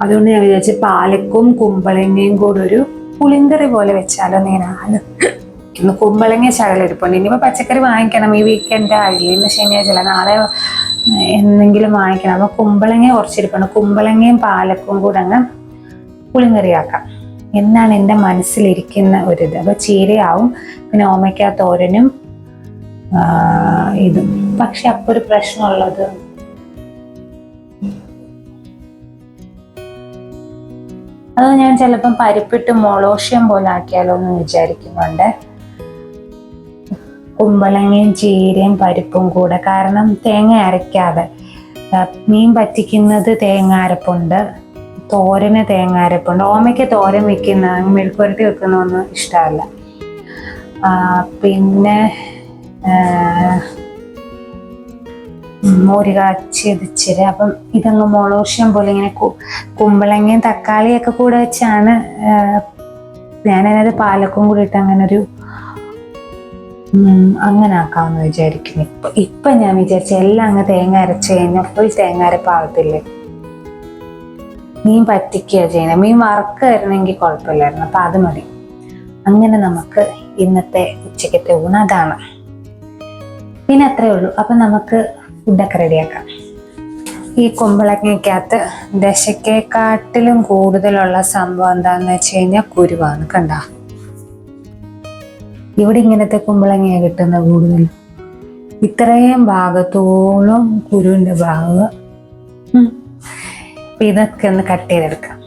അതുകൊണ്ട് ഞാൻ വിചാരിച്ചു പാലക്കവും കുമ്പളങ്ങയും കൂടെ ഒരു പുളിങ്കറി പോലെ വെച്ചാലോ നേരാണ്. ഇന്ന് കുമ്പളങ്ങ ശകലം ഇരിപ്പുണ്ട്. ഇനിയിപ്പോൾ പച്ചക്കറി വാങ്ങിക്കണം. ഈ വീക്കെൻഡ് ആയില്ലേ, ഇന്ന് ശനിയാഴ്ച, നാളെ എന്തെങ്കിലും വാങ്ങിക്കണം. അപ്പോൾ കുമ്പളങ്ങ കുറച്ചിരിപ്പുണ്ട്. കുമ്പളങ്ങയും പാലക്കവും കൂടെ അങ്ങ് പുളിങ്കറിയാക്കാം എന്നാണ് എൻ്റെ മനസ്സിലിരിക്കുന്ന ഒരിത്. അപ്പോൾ ചീരയാവും, പിന്നെ ഓമയ്ക്ക തോരനും ഇതും. പക്ഷെ അപ്പോൾ ഒരു പ്രശ്നമുള്ളത്, അത് ഞാൻ ചിലപ്പം പരിപ്പിട്ട് മൊളോഷ്യം പോലെ ആക്കിയാലോ എന്ന് വിചാരിക്കുന്നുണ്ട്. കുമ്പളങ്ങയും ചീരയും പരിപ്പും കൂടെ. കാരണം തേങ്ങ അരയ്ക്കാതെ മീൻ പറ്റിക്കുന്നത് തേങ്ങ അരപ്പുണ്ട്, തോരന് തേങ്ങ അരപ്പുണ്ട്. ഓമയ്ക്ക് തോരൻ വെക്കുന്ന മെഴുക്കുവരട്ടി വെക്കുന്നതൊന്നും ഇഷ്ടമല്ല. പിന്നെ മോര് കാച്ചിതിച്ചിരി. അപ്പം ഇതങ്ങ് മൊളോഷ്യം പോലെ ഇങ്ങനെ കുമ്പളങ്ങയും തക്കാളിയൊക്കെ കൂടെ വെച്ചാണ് ഞാനതിനകത്ത് പാലക്കും കൂടി ഇട്ട് അങ്ങനെ ആക്കാമെന്ന് വിചാരിക്കുന്നു. ഇപ്പം ഞാൻ വിചാരിച്ചു എല്ലാം അങ്ങ് തേങ്ങ അരച്ച് കഴിഞ്ഞപ്പോൾ തേങ്ങ അരപ്പാകത്തില്ലേ, മീൻ പറ്റിക്കുക ചെയ്യണം. മീൻ വറക്കായിരുന്നെങ്കിൽ കുഴപ്പമില്ലായിരുന്നു. അപ്പം അത് മതി. അങ്ങനെ നമുക്ക് ഇന്നത്തെ ഉച്ചക്കത്തെ ഊണ് അതാണ്. പിന്നെ അത്രയേ ഉള്ളൂ. അപ്പം നമുക്ക് ഫുഡൊക്കെ റെഡിയാക്കാം. ഈ കുമ്പളങ്ങയ്ക്കകത്ത് ദശക്കെക്കാട്ടിലും കൂടുതലുള്ള സംഭവം എന്താണെന്ന് വെച്ച് കഴിഞ്ഞാൽ കുരുവാണ്. കണ്ട, ഇവിടെ ഇങ്ങനത്തെ കുമ്പളങ്ങയാണ് കിട്ടുന്നത് കൂടുതൽ. ഇത്രയും ഭാഗത്തോളം കുരുവിൻ്റെ ഭാഗം. ഇതൊക്കെ ഒന്ന് കട്ട് ചെയ്തെടുക്കാം.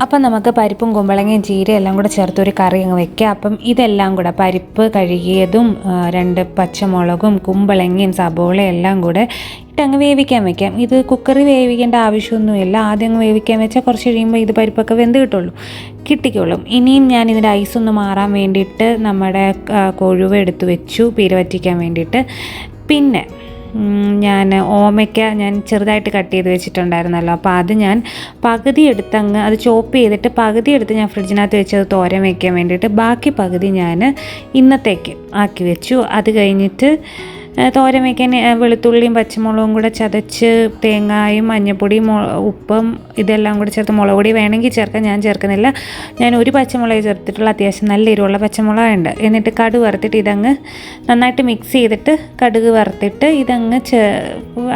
അപ്പം നമുക്ക് പരിപ്പും കുമ്പളങ്ങയും ചീരയും എല്ലാം കൂടെ ചേർത്ത് ഒരു കറി അങ്ങ് വെക്കാം. അപ്പം ഇതെല്ലാം കൂടെ പരിപ്പ് കഴുകിയതും 2 പച്ചമുളകും കുമ്പളങ്ങയും സബോളയും എല്ലാം കൂടെ ഇട്ടങ്ങ് വേവിക്കാൻ വെക്കാം. ഇത് കുക്കറിൽ വേവിക്കേണ്ട ആവശ്യമൊന്നുമില്ല. ആദ്യം അങ്ങ് വേവിക്കാൻ വെച്ചാൽ കുറച്ച് കഴിയുമ്പോൾ ഇത് പരിപ്പൊക്കെ വെന്ത് കിട്ടിക്കോളും. ഇനിയും ഞാൻ ഇതിൻ്റെ ഐസൊന്ന് മാറാൻ വേണ്ടിയിട്ട് നമ്മുടെ കൊഴുവ എടുത്ത് വെച്ചു പീര വറ്റിക്കാൻ വേണ്ടിയിട്ട്. പിന്നെ ഞാൻ ഓമയ്ക്ക ഞാൻ ചെറുതായിട്ട് കട്ട് ചെയ്ത് വെച്ചിട്ടുണ്ടായിരുന്നല്ലോ, അപ്പോൾ അത് ഞാൻ പകുതി എടുത്തങ്ങ് അത് ചോപ്പ് ചെയ്തിട്ട് പകുതി എടുത്ത് ഞാൻ ഫ്രിഡ്ജിനകത്ത് വെച്ചത് തോരൻ വയ്ക്കാൻ വേണ്ടിയിട്ട് ബാക്കി പകുതി ഞാൻ ഇന്നത്തേക്ക് ആക്കി വെച്ചു. അത് കഴിഞ്ഞിട്ട് തോരൻ വയ്ക്കാൻ വെളുത്തുള്ളിയും പച്ചമുളകും കൂടെ ചതച്ച് തേങ്ങായും മഞ്ഞൾപ്പൊടിയും ഉപ്പും ഇതെല്ലാം കൂടെ ചേർത്ത് മുളക് പൊടി വേണമെങ്കിൽ ചേർക്കാം, ഞാൻ ചേർക്കുന്നില്ല. ഞാൻ ഒരു പച്ചമുളക് ചേർത്തിട്ടുള്ള അത്യാവശ്യം നല്ല എരിവുള്ള പച്ചമുളകുണ്ട്. എന്നിട്ട് കടുക് വറുത്തിട്ട് ഇതങ്ങ് നന്നായിട്ട് മിക്സ് ചെയ്തിട്ട് കടുക് വറുത്തിട്ട് ഇതങ്ങ്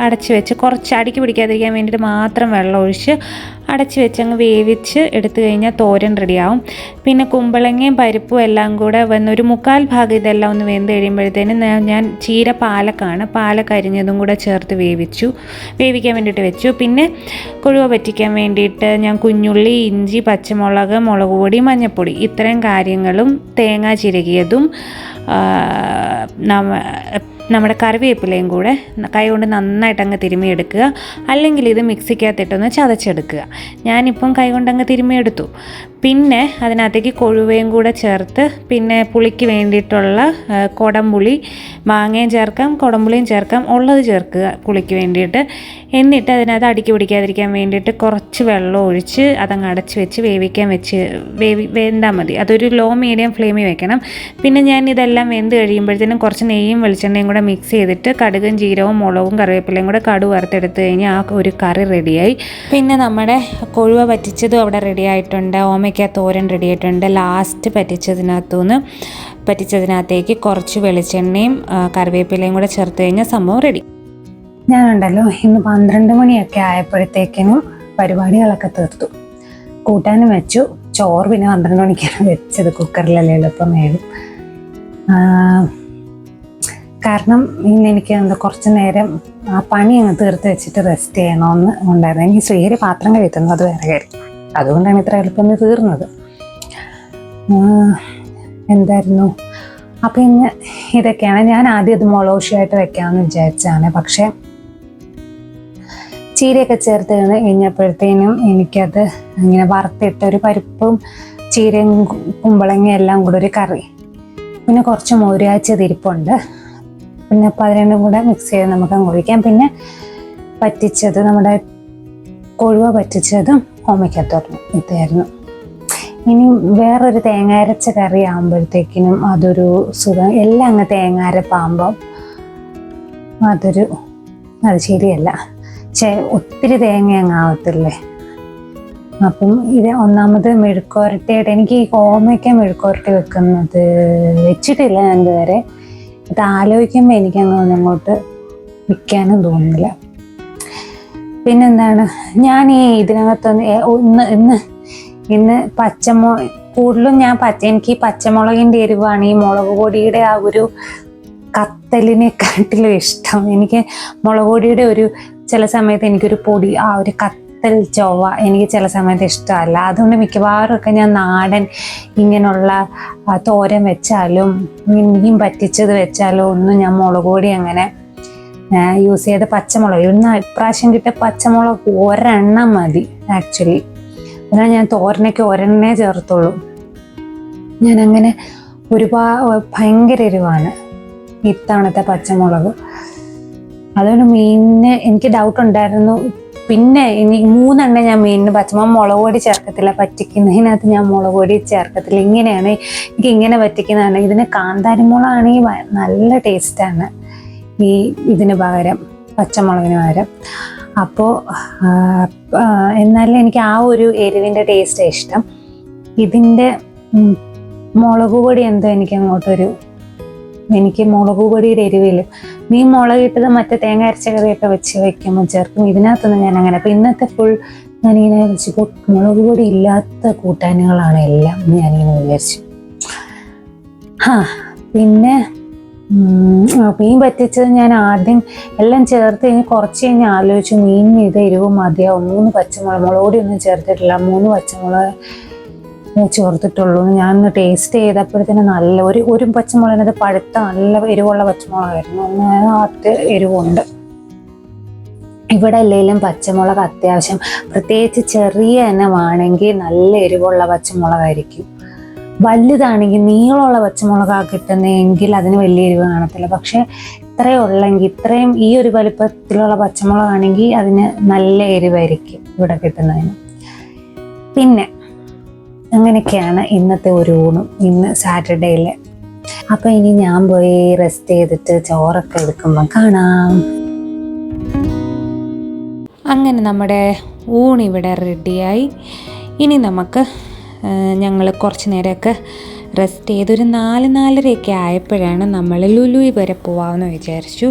അടച്ച് വെച്ച് കുറച്ച് അടിക്ക് പിടിക്കാതിരിക്കാൻ വേണ്ടിയിട്ട് മാത്രം വെള്ളം ഒഴിച്ച് അടച്ച് വെച്ചങ്ങ് വേവിച്ച് എടുത്തു കഴിഞ്ഞാൽ തോരൻ റെഡിയാവും. പിന്നെ കുമ്പളങ്ങയും പരിപ്പും എല്ലാം കൂടെ വന്നൊരു 1/4 ഭാഗം ഇതെല്ലാം ഒന്ന് വെന്ത് കഴിയുമ്പോഴത്തേനും ഞാൻ ചീര പാലക്ക അരിഞ്ഞതും കൂടെ ചേർത്ത് വേവിക്കാൻ വേണ്ടിയിട്ട് വെച്ചു. പിന്നെ കൊഴുവ പറ്റിക്കാൻ വേണ്ടിയിട്ട് ഞാൻ കുഞ്ഞുള്ളി, ഇഞ്ചി, പച്ചമുളക്, മുളക് പൊടി, മഞ്ഞൾപ്പൊടി ഇത്രയും കാര്യങ്ങളും തേങ്ങ ചിരകിയതും നമ്മുടെ കറിവേപ്പിലയും കൂടെ കൈ കൊണ്ട് നന്നായിട്ട് അങ്ങ് തിരുമ്മിയെടുക്കുക. അല്ലെങ്കിൽ ഇത് മിക്സിക്കകത്തിട്ടൊന്ന് ചതച്ചെടുക്കുക. ഞാനിപ്പം കൈ കൊണ്ടങ്ങ് തിരുമ്മിയെടുത്തു. പിന്നെ അതിനകത്തേക്ക് കൊഴുവയും കൂടെ ചേർത്ത് പിന്നെ പുളിക്ക് വേണ്ടിയിട്ടുള്ള കൊടംപുളി, മാങ്ങയും ചേർക്കാം കുടംപുളിയും ചേർക്കാം, ഉള്ളത് ചേർക്കുക പുളിക്ക് വേണ്ടിയിട്ട്. എന്നിട്ട് അതിനകത്ത് അടിക്ക് പിടിക്കാതിരിക്കാൻ വേണ്ടിയിട്ട് കുറച്ച് വെള്ളം ഒഴിച്ച് അതങ്ങ് അടച്ച് വെച്ച് വെന്താൽ മതി. അതൊരു ലോ മീഡിയം ഫ്ലെയിമിൽ വെക്കണം. പിന്നെ ഞാൻ ഇതെല്ലാം വെന്ത് കഴിയുമ്പോഴത്തേനും കുറച്ച് നെയ്യും വെളിച്ചെണ്ണയും കൂടെ മിക്സ് ചെയ്തിട്ട് കടുകും ജീരകവും മുളകും കറിവേപ്പിലയും കൂടെ കടുക് വറുത്തെടുത്ത് കഴിഞ്ഞാൽ ആ ഒരു കറി റെഡിയായി. പിന്നെ നമ്മുടെ കൊഴുവ പറ്റിച്ചതും അവിടെ റെഡി ആയിട്ടുണ്ട്. ഓമയ്ക്ക തോരൻ റെഡി ആയിട്ടുണ്ട്. ലാസ്റ്റ് പറ്റിച്ചതിനകത്തേക്ക് കുറച്ച് വെളിച്ചെണ്ണയും കറിവേപ്പിലയും കൂടെ ചേർത്ത് കഴിഞ്ഞാൽ സംഭവം റെഡി. ഞാനുണ്ടല്ലോ ഇന്ന് 12 മണിയൊക്കെ ആയപ്പോഴത്തേക്കിനും പരിപാടികളൊക്കെ തീർത്തു. കൂട്ടാനും വെച്ചു. ചോറ് പിന്നെ 12 മണിക്കാണ് വെച്ചത്. കുക്കറിലല്ലേ എളുപ്പം വേവും. കാരണം ഇന്ന് എനിക്ക് കുറച്ച് നേരം ആ പണി അങ്ങ് തീർത്ത് വെച്ചിട്ട് റെസ്റ്റ് ചെയ്യണമെന്ന് ഉണ്ടായിരുന്നു. എനിക്ക് ശ്രീഹരി പാത്രം കഴിക്കുന്നു, അത് വേറെ കാര്യം. അതുകൊണ്ടാണ് ഇത്ര എളുപ്പം തീർന്നത്. എന്തായിരുന്നു അപ്പം ഇന്ന് ഇതൊക്കെയാണ്. ഞാൻ ആദ്യം അത് മുളകുശിയായിട്ട് വെക്കാമെന്ന് വിചാരിച്ചാണ്. പക്ഷേ ചീരയൊക്കെ ചേർത്ത് കഴിഞ്ഞപ്പോഴത്തേനും എനിക്കത് ഇങ്ങനെ വറുത്തിട്ട് ഒരു പരിപ്പും ചീരയും കുമ്പളങ്ങയും എല്ലാം കൂടെ ഒരു കറി, പിന്നെ കുറച്ച് മോരാച്ചതിരിപ്പുണ്ട്, പിന്നെ അപ്പോൾ അത് രണ്ടും കൂടെ മിക്സ് ചെയ്ത് നമുക്ക് അങ്ങ് ഒഴിക്കാം. പിന്നെ പറ്റിച്ചത് നമ്മുടെ കൊഴുവ പറ്റിച്ചതും ഓമയ്ക്കത്തോരനും ഇതായിരുന്നു. ഇനി വേറൊരു തേങ്ങ അരച്ച കറി ആകുമ്പോഴത്തേക്കിനും അതൊരു സുഖം. എല്ലാം അങ്ങ് തേങ്ങ അരപ്പാകുമ്പം അത് ശരിയല്ല. ഒത്തിരി തേങ്ങ അങ്ങ് ആവത്തില്ലേ. അപ്പം ഇത് ഒന്നാമത് മെഴുക്കുവരട്ടിയായിട്ട് എനിക്ക് ഈ ഓമയ്ക്ക മെഴുക്കുവരട്ടി വെച്ചിട്ടില്ല ഞാൻ ഇതുവരെ. ഇത് ആലോചിക്കുമ്പോൾ എനിക്കങ്ങോട്ട് വിൽക്കാനും തോന്നുന്നില്ല. പിന്നെന്താണ്, ഞാൻ ഈ ഇതിനകത്തൊന്ന് ഇന്ന് കൂടുതലും എനിക്ക് ഈ പച്ചമുളകിൻ്റെ എരിവാണ് ഈ മുളക് പൊടിയുടെ ആ ഒരു കത്തലിനെക്കാട്ടിലും ഇഷ്ടം. എനിക്ക് മുളക് പൊടിയുടെ ചില സമയത്ത് എനിക്കൊരു പൊടി ആ ഒരു കത്തൽ ചൊവ്വ എനിക്ക് ചില സമയത്ത് ഇഷ്ടമല്ല. അതുകൊണ്ട് മിക്കവാറും ഒക്കെ ഞാൻ നാടൻ ഇങ്ങനെയുള്ള തോരൻ വെച്ചാലും മീൻ പറ്റിച്ചത് വെച്ചാലും ഒന്നും ഞാൻ മുളക് പൊടി അങ്ങനെ യൂസ് ചെയ്ത് പച്ചമുളക് ഇപ്രാവശ്യം കിട്ടിയ പച്ചമുളക് ഒരെണ്ണം മതി ആക്ച്വലി. എന്നാൽ ഞാൻ തോരനൊക്കെ ഒരെണ്ണേ ചേർത്തുള്ളൂ. ഞാനങ്ങനെ ഭയങ്കര എരിവാണ് ഇത്തവണത്തെ പച്ചമുളക്. അതുകൊണ്ട് മീനിന് എനിക്ക് ഡൗട്ട് ഉണ്ടായിരുന്നു. പിന്നെ ഇനി 3 എണ്ണം ഞാൻ മീനിന് പച്ചമുളക് മുളക് പൊടി ചേർക്കത്തില്ല, പറ്റിക്കുന്നതിനകത്ത് ഞാൻ മുളക് പൊടി ചേർക്കത്തില്ല. ഇങ്ങനെയാണ് എനിക്ക് ഇങ്ങനെ പറ്റിക്കുന്നതാണ്. ഇതിന് കാന്താരിമുളകാണെങ്കിൽ നല്ല ടേസ്റ്റാണ് ഇതിന് പകരം, പച്ചമുളകിന് പകരം. അപ്പോൾ എന്നാലും എനിക്ക് ആ ഒരു എരിവിൻ്റെ ടേസ്റ്റ് ഇഷ്ടം. ഇതിൻ്റെ മുളക് പൊടി എന്തോ എനിക്ക് അങ്ങോട്ടൊരു എനിക്ക് മുളക് പൊടിയുടെ എരിവിൽ നീ മുളകിട്ടത് മറ്റേ തേങ്ങ അരച്ച കറിയൊക്കെ വെച്ച് വെക്കുമ്പോൾ ചേർക്കും, ഇതിനകത്തൊന്നും ഞാൻ അങ്ങനെ. അപ്പം ഇന്നത്തെ ഫുൾ ഞാനിങ്ങനെ വെച്ച് മുളക് പൊടി ഇല്ലാത്ത കൂട്ടാനുകളാണ് എല്ലാം ഞാനിങ്ങനെ വിചാരിച്ചു. പിന്നെ മീൻ പറ്റിച്ചത് ഞാൻ ആദ്യം എല്ലാം ചേർത്ത് കഴിഞ്ഞ് കുറച്ച് കഴിഞ്ഞ് ആലോചിച്ചു മീനിന് ഇത് എരിവ് മതിയാവും. 3 പച്ചമുളക്, മുളക് പൊടി ഒന്നും ചേർത്തിട്ടില്ല, 3 പച്ചമുളക് ചേർത്തിട്ടുള്ളൂ. ഞാനൊന്ന് ടേസ്റ്റ് ചെയ്തപ്പോഴത്തേന് നല്ല ഒരു പച്ചമുളകിനത് പഴുത്ത നല്ല എരിവുള്ള പച്ചമുളകായിരുന്നു. അതിനകത്ത് എരിവുണ്ട്. ഇവിടെ അല്ലെങ്കിലും പച്ചമുളക് അത്യാവശ്യം, പ്രത്യേകിച്ച് ചെറിയ ഇനമാണെങ്കിൽ നല്ല എരിവുള്ള പച്ചമുളകായിരിക്കും. വലുതാണെങ്കിൽ നീളമുള്ള പച്ചമുളകാണ് കിട്ടുന്നതെങ്കിൽ അതിന് വലിയ എരിവ് കാണത്തില്ല. പക്ഷെ ഇത്രയും ഈ ഒരു വലിപ്പത്തിലുള്ള പച്ചമുളകാണെങ്കിൽ അതിന് നല്ല എരിവായിരിക്കും ഇവിടെ കിട്ടുന്നതിന്. പിന്നെ അങ്ങനെയൊക്കെയാണ് ഇന്നത്തെ ഒരു ഊണും ഇന്ന് സാറ്റർഡേയിൽ. അപ്പം ഇനി ഞാൻ പോയി റെസ്റ്റ് ചെയ്തിട്ട് ചോറൊക്കെ എടുക്കുമ്പം കാണാം. അങ്ങനെ നമ്മുടെ ഊണിവിടെ റെഡിയായി. ഇനി നമുക്ക് ഞങ്ങൾ കുറച്ച് നേരമൊക്കെ റെസ്റ്റ് ചെയ്ത് ഒരു 4-4:30 ആയപ്പോഴാണ് നമ്മൾ ലുലു വരെ പോകാമെന്ന് വിചാരിച്ചു.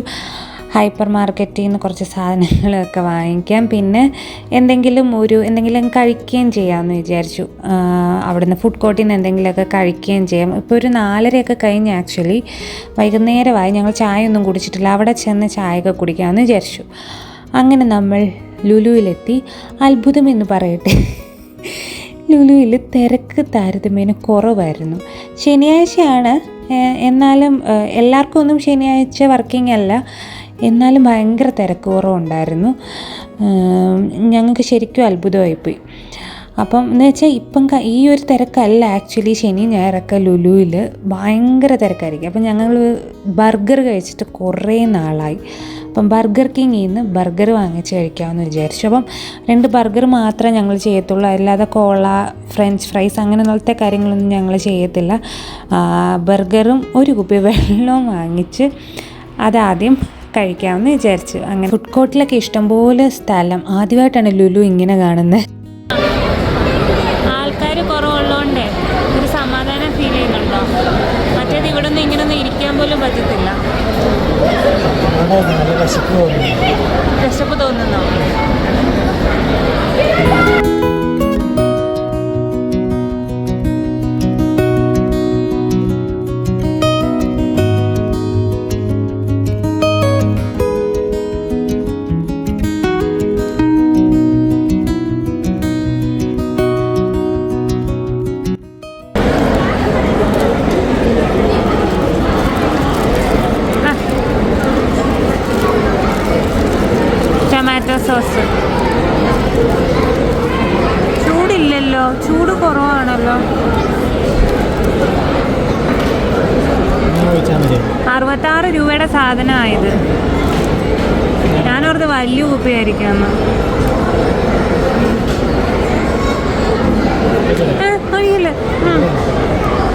ഹൈപ്പർ മാർക്കറ്റിൽ നിന്ന് കുറച്ച് സാധനങ്ങളൊക്കെ വാങ്ങിക്കാം, പിന്നെ എന്തെങ്കിലും കഴിക്കുകയും ചെയ്യാമെന്ന് വിചാരിച്ചു. അവിടുന്ന് ഫുഡ് കോർട്ടിൽ നിന്ന് എന്തെങ്കിലുമൊക്കെ കഴിക്കുകയും ചെയ്യാം. ഇപ്പോൾ ഒരു 4:30 കഴിഞ്ഞ് ആക്ച്വലി വൈകുന്നേരമായി. ഞങ്ങൾ ചായ ഒന്നും കുടിച്ചിട്ടില്ല. അവിടെ ചെന്ന് ചായയൊക്കെ കുടിക്കാമെന്ന് വിചാരിച്ചു. അങ്ങനെ നമ്മൾ ലുലുവിലെത്തി. അത്ഭുതമെന്ന് പറയട്ടെ, ലുലുവിൽ തിരക്ക് താരതമ്യേന കുറവായിരുന്നു. ശനിയാഴ്ചയാണ്, എന്നാലും എല്ലാവർക്കും ഒന്നും ശനിയാഴ്ച വർക്കിംഗ് അല്ല, എന്നാലും ഭയങ്കര തിരക്ക് കുറവുണ്ടായിരുന്നു. ഞങ്ങൾക്ക് ശരിക്കും അത്ഭുതമായിപ്പോയി. അപ്പം എന്ന് വെച്ചാൽ ഇപ്പം ഈ ഒരു തിരക്കല്ല ആക്ച്വലി ശനി ഞായറൊക്കെ ലുലുവിൽ ഭയങ്കര തിരക്കായിരിക്കും. അപ്പം ഞങ്ങൾ ബർഗർ കഴിച്ചിട്ട് കുറേ നാളായി. അപ്പം ബർഗർ കിങ്ങിൽ നിന്ന് ബർഗർ വാങ്ങിച്ച് കഴിക്കാമെന്ന് വിചാരിച്ചു. അപ്പം 2 ബർഗർ മാത്രമേ ഞങ്ങൾ ചെയ്യത്തുള്ളൂ, അല്ലാതെ കോള, ഫ്രഞ്ച് ഫ്രൈസ് അങ്ങനെയുള്ളത്തെ കാര്യങ്ങളൊന്നും ഞങ്ങൾ ചെയ്യത്തില്ല. ബർഗറും 1 കുപ്പി വെള്ളവും വാങ്ങിച്ച് അതാദ്യം കഴിക്കാമെന്ന് വിചാരിച്ചു. അങ്ങനെ ഫുഡ് കോർട്ടിലൊക്കെ ഇഷ്ടംപോലെ സ്ഥലം. ആദ്യമായിട്ടാണ് ലുലു ഇങ്ങനെ കാണുന്നത്. ആൾക്കാർ കുറവുള്ളതുകൊണ്ടേ ഒരു സമാധാനം ഫീൽ ചെയ്യുന്നുണ്ടോ? മറ്റേത് ഇവിടെ നിന്ന് ഇങ്ങനൊന്നും ഇരിക്കാൻ പോലും പറ്റത്തില്ല. വിശപ്പ് തോന്നുന്നോ? സോസ് ചൂടില്ലല്ലോ, ചൂട് കുറവാണല്ലോ. 66 രൂപയുടെ സാധനമായത്. ഞാനോർത്ത് വലിയ കുപ്പിയായിരിക്കുമെന്ന്. ഒഴിയില്ല,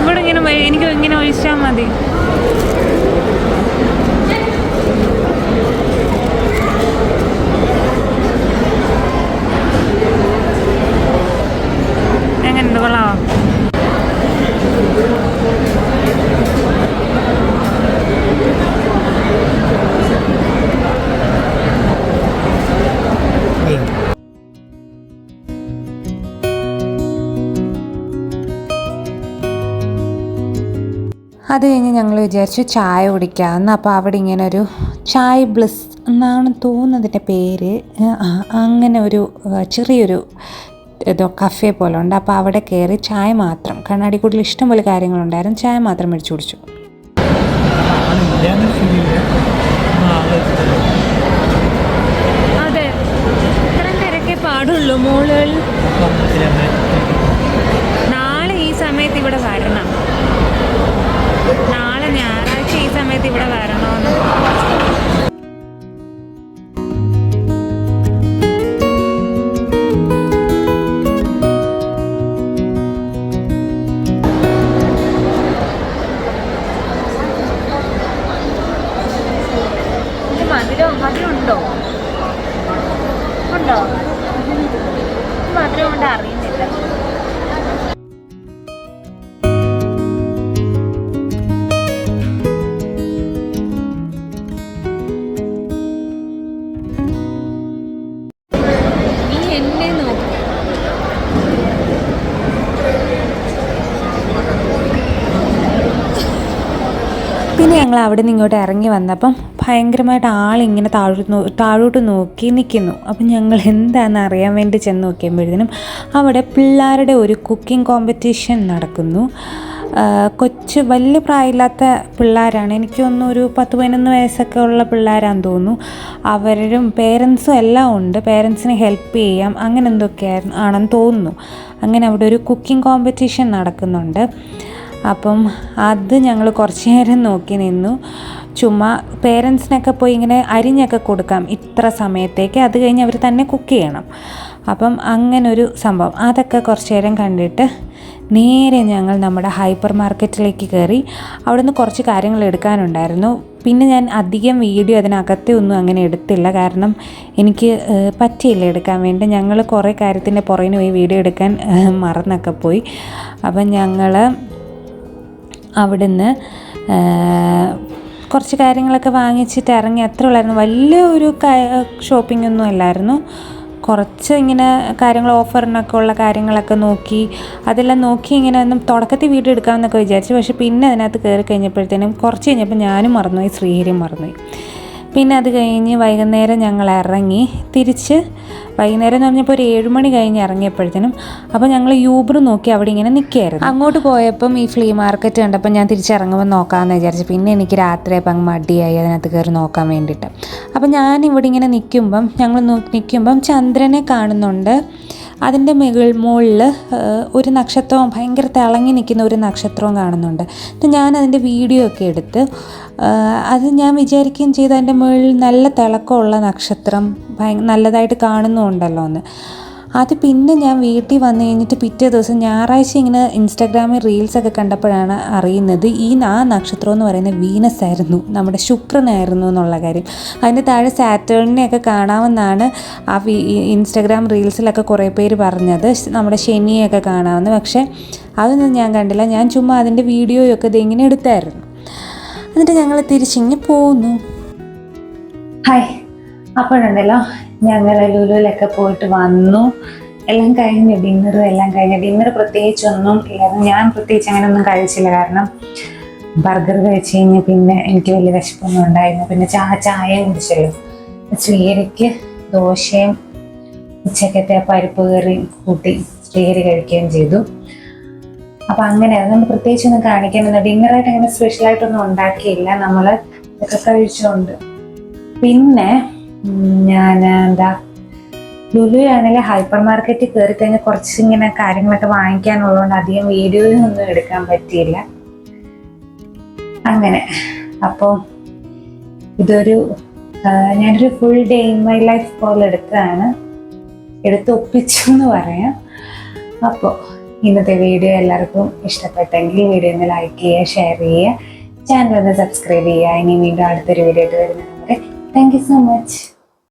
ഇവിടെ എനിക്ക് ഇങ്ങനെ ഒഴിച്ചാൽ മതി. എങ്ങനെയുണ്ട്, കൊള്ളാമോ? അത് കഴിഞ്ഞ് ഞങ്ങൾ വിചാരിച്ചു ചായ കുടിക്കാമെന്ന്. അപ്പോൾ അവിടെ ഇങ്ങനെ ഒരു ചായ് ബ്ലിസ് എന്നാണ് തോന്നുന്നതിൻ്റെ പേര്. അങ്ങനെ ഒരു ചെറിയൊരു കഫേ പോലെ ഉണ്ട്. അപ്പോൾ അവിടെ കയറി ചായ മാത്രം, കണ്ണാടിക്കൂട്ടിൽ ഇഷ്ടംപോലെ കാര്യങ്ങളുണ്ടായിരുന്നു, ചായ മാത്രം മേടിച്ചു കുടിച്ചു. അതെ, ഇത്രയും തിരക്കേ പാടുള്ളൂ മോളുകൾ. നാളെ ഈ സമയത്ത് ഇവിടെ വരണം, നാളെ ഞായറാഴ്ച ഈ സമയത്ത് ഇവിടെ വരണമെന്ന്. മധുരം ഉണ്ടോ? മധുരം കൊണ്ട് അറിയുന്നില്ല. ഞങ്ങൾ അവിടെ നിന്ന് ഇങ്ങോട്ട് ഇറങ്ങി വന്നപ്പം ഭയങ്കരമായിട്ട് ആളിങ്ങനെ താഴോട്ട് നോക്കി നിൽക്കുന്നു. അപ്പം ഞങ്ങൾ എന്താണെന്ന് അറിയാൻ വേണ്ടി ചെന്ന് നോക്കിയപ്പോഴത്തേനും അവിടെ പിള്ളേരുടെ ഒരു കുക്കിംഗ് കോമ്പറ്റീഷൻ നടക്കുന്നു. വലിയ പ്രായമില്ലാത്ത പിള്ളേരാണ്, എനിക്ക് തോന്നുന്നു ഒരു 10-11 വയസ്സൊക്കെ ഉള്ള പിള്ളേരാണെന്ന് തോന്നുന്നു. അവരും പേരൻസും എല്ലാം ഉണ്ട്, പേരൻസിനെ ഹെൽപ്പ് ചെയ്യാം അങ്ങനെ എന്തൊക്കെയായിരുന്നു ആണെന്ന് തോന്നുന്നു. അങ്ങനെ അവിടെ ഒരു കുക്കിംഗ് കോമ്പറ്റീഷൻ നടക്കുന്നുണ്ട്. അപ്പം അത് ഞങ്ങൾ കുറച്ച് നേരം നോക്കി നിന്നു. ചുമ്മാ പേരൻസിനൊക്കെ പോയി ഇങ്ങനെ അരിഞ്ഞൊക്കെ കൊടുക്കാം ഇത്ര സമയത്തേക്ക്, അത് കഴിഞ്ഞ് അവർ തന്നെ കുക്ക് ചെയ്യണം. അപ്പം അങ്ങനൊരു സംഭവം അതൊക്കെ കുറച്ച് നേരം കണ്ടിട്ട് നേരെ ഞങ്ങൾ നമ്മുടെ ഹൈപ്പർ മാർക്കറ്റിലേക്ക് കയറി. അവിടെ നിന്ന് കുറച്ച് കാര്യങ്ങൾ എടുക്കാനുണ്ടായിരുന്നു. പിന്നെ ഞാൻ അധികം വീഡിയോ അതിനകത്തെ ഒന്നും അങ്ങനെ എടുത്തില്ല, കാരണം എനിക്ക് പറ്റിയില്ല എടുക്കാൻ വേണ്ടി. ഞങ്ങൾ കുറേ കാര്യത്തിൻ്റെ പുറകിന് പോയി വീഡിയോ എടുക്കാൻ മറന്നൊക്കെ പോയി. അപ്പം ഞങ്ങൾ അവിടുന്ന് കുറച്ച് കാര്യങ്ങളൊക്കെ വാങ്ങിച്ചിട്ട് ഇറങ്ങി, അത്ര ഉള്ളായിരുന്നു. വലിയ ഒരു ഷോപ്പിംഗ് ഒന്നും അല്ലായിരുന്നു. കുറച്ച് ഇങ്ങനെ കാര്യങ്ങൾ ഓഫറിനൊക്കെ ഉള്ള കാര്യങ്ങളൊക്കെ നോക്കി, അതെല്ലാം നോക്കി ഇങ്ങനെ ഒന്നും തുടക്കത്തിൽ വീഡിയോ എടുക്കാമെന്നൊക്കെ വിചാരിച്ചു. പക്ഷെ പിന്നെ അതിനകത്ത് കയറി കഴിഞ്ഞപ്പോഴത്തേനും കുറച്ച് കഴിഞ്ഞപ്പോൾ ഞാനും മറന്നുപോയി, ശ്രീഹരിയും മറന്നുപോയി. പിന്നെ അത് കഴിഞ്ഞ് വൈകുന്നേരം ഞങ്ങൾ ഇറങ്ങി. തിരിച്ച് വൈകുന്നേരം എന്ന് പറഞ്ഞപ്പോൾ ഒരു 7 മണി കഴിഞ്ഞ് ഇറങ്ങിയപ്പോഴത്തേനും അപ്പോൾ ഞങ്ങൾ യൂബർ നോക്കി അവിടെ ഇങ്ങനെ നിൽക്കുകയായിരുന്നു. അങ്ങോട്ട് പോയപ്പം ഈ ഫ്ലീ മാർക്കറ്റ് കണ്ടപ്പോൾ ഞാൻ തിരിച്ചിറങ്ങുമ്പോൾ നോക്കാമെന്ന് വിചാരിച്ചു. പിന്നെ എനിക്ക് രാത്രിയപ്പോൾ അങ്ങ് മടിയായി അതിനകത്ത് കയറി നോക്കാൻ വേണ്ടിയിട്ട്. അപ്പം ഞാനിവിടെ ഇങ്ങനെ നിൽക്കുമ്പം ചന്ദ്രനെ കാണുന്നുണ്ട്. അതിൻ്റെ മുകളിൽ ഒരു നക്ഷത്രവും ഭയങ്കര തിളങ്ങി നിൽക്കുന്ന ഒരു നക്ഷത്രവും കാണുന്നുണ്ട്. എന്നിട്ട് ഞാൻ അതിൻ്റെ വീഡിയോ ഒക്കെ എടുത്ത് അത് ഞാൻ വിചാരിക്കുകയും ചെയ്തു, അതിൻ്റെ മുകളിൽ നല്ല തിളക്കമുള്ള നക്ഷത്രം നല്ലതായിട്ട് കാണുന്നുണ്ടല്ലോ എന്ന്. അത് പിന്നെ ഞാൻ വീട്ടിൽ വന്നു കഴിഞ്ഞിട്ട് പിറ്റേ ദിവസം ഞായറാഴ്ച ഇങ്ങനെ ഇൻസ്റ്റാഗ്രാമിൽ റീൽസൊക്കെ കണ്ടപ്പോഴാണ് അറിയുന്നത് ആ നക്ഷത്രം എന്ന് പറയുന്നത് വീനസ് ആയിരുന്നു, നമ്മുടെ ശുക്രനായിരുന്നു എന്നുള്ള കാര്യം. അതിൻ്റെ താഴെ സാറ്റേണിനെയൊക്കെ കാണാമെന്നാണ് ആ ഇൻസ്റ്റാഗ്രാം റീൽസിലൊക്കെ കുറേ പേര് പറഞ്ഞത്, നമ്മുടെ ശനിയൊക്കെ കാണാമെന്ന്. പക്ഷേ അതൊന്നും ഞാൻ കണ്ടില്ല. ഞാൻ ചുമ്മാ അതിൻ്റെ വീഡിയോയൊക്കെ ഇതിങ്ങനെ എടുത്തായിരുന്നു. എന്നിട്ട് ഞങ്ങൾ തിരിച്ചിങ്ങ് പോന്നു. ഹായ്, അപ്പോഴുണ്ടല്ലോ ഞങ്ങൾ ലുലുവിലൊക്കെ പോയിട്ട് വന്നു. എല്ലാം കഴിഞ്ഞു, ഡിന്നറും എല്ലാം കഴിഞ്ഞു. ഡിന്നർ പ്രത്യേകിച്ചൊന്നും ഇല്ലായിരുന്നു. ഞാൻ പ്രത്യേകിച്ച് അങ്ങനെ ഒന്നും കഴിച്ചില്ല, കാരണം ബർഗർ കഴിച്ച് കഴിഞ്ഞ് പിന്നെ എനിക്ക് വലിയ വിശപ്പൊന്നും ഉണ്ടായിരുന്നു. പിന്നെ ചായ കുടിച്ചല്ലോ. ശ്രീഹരിക്ക് ദോശയും ഉച്ചക്കത്തെ പരിപ്പ് കറിയും കൂട്ടി ശ്രീഹരി കഴിക്കുകയും ചെയ്തു. അപ്പം അങ്ങനെ അതുകൊണ്ട് പ്രത്യേകിച്ചൊന്നും കാണിക്കാനൊന്നും ഡിന്നറായിട്ട് അങ്ങനെ സ്പെഷ്യലായിട്ടൊന്നും ഉണ്ടാക്കിയില്ല. നമ്മൾ ഇതൊക്കെ കഴിച്ചുകൊണ്ട് പിന്നെ ഞാൻ ലുലുവിലാണെങ്കിൽ ഹൈപ്പർ മാർക്കറ്റിൽ കയറി കഴിഞ്ഞാൽ കുറച്ചിങ്ങനെ കാര്യങ്ങളൊക്കെ വാങ്ങിക്കാനുള്ളതുകൊണ്ട് അധികം വീഡിയോയൊന്നും എടുക്കാൻ പറ്റിയില്ല. അങ്ങനെ അപ്പോൾ ഞാനൊരു full day in my life പോലെ എടുത്തൊപ്പിച്ചു എന്ന് പറയാം. അപ്പോൾ ഇന്നത്തെ വീഡിയോ എല്ലാവർക്കും ഇഷ്ടപ്പെട്ടെങ്കിൽ വീഡിയോ ഒന്ന് ലൈക്ക് ചെയ്യുക, ഷെയർ ചെയ്യുക, ചാനൽ ഒന്ന് സബ്സ്ക്രൈബ് ചെയ്യുക. ഇനി വീണ്ടും അടുത്തൊരു വീഡിയോ ആയിട്ട് വരുന്നവരെ താങ്ക് യു സോ മച്ച്.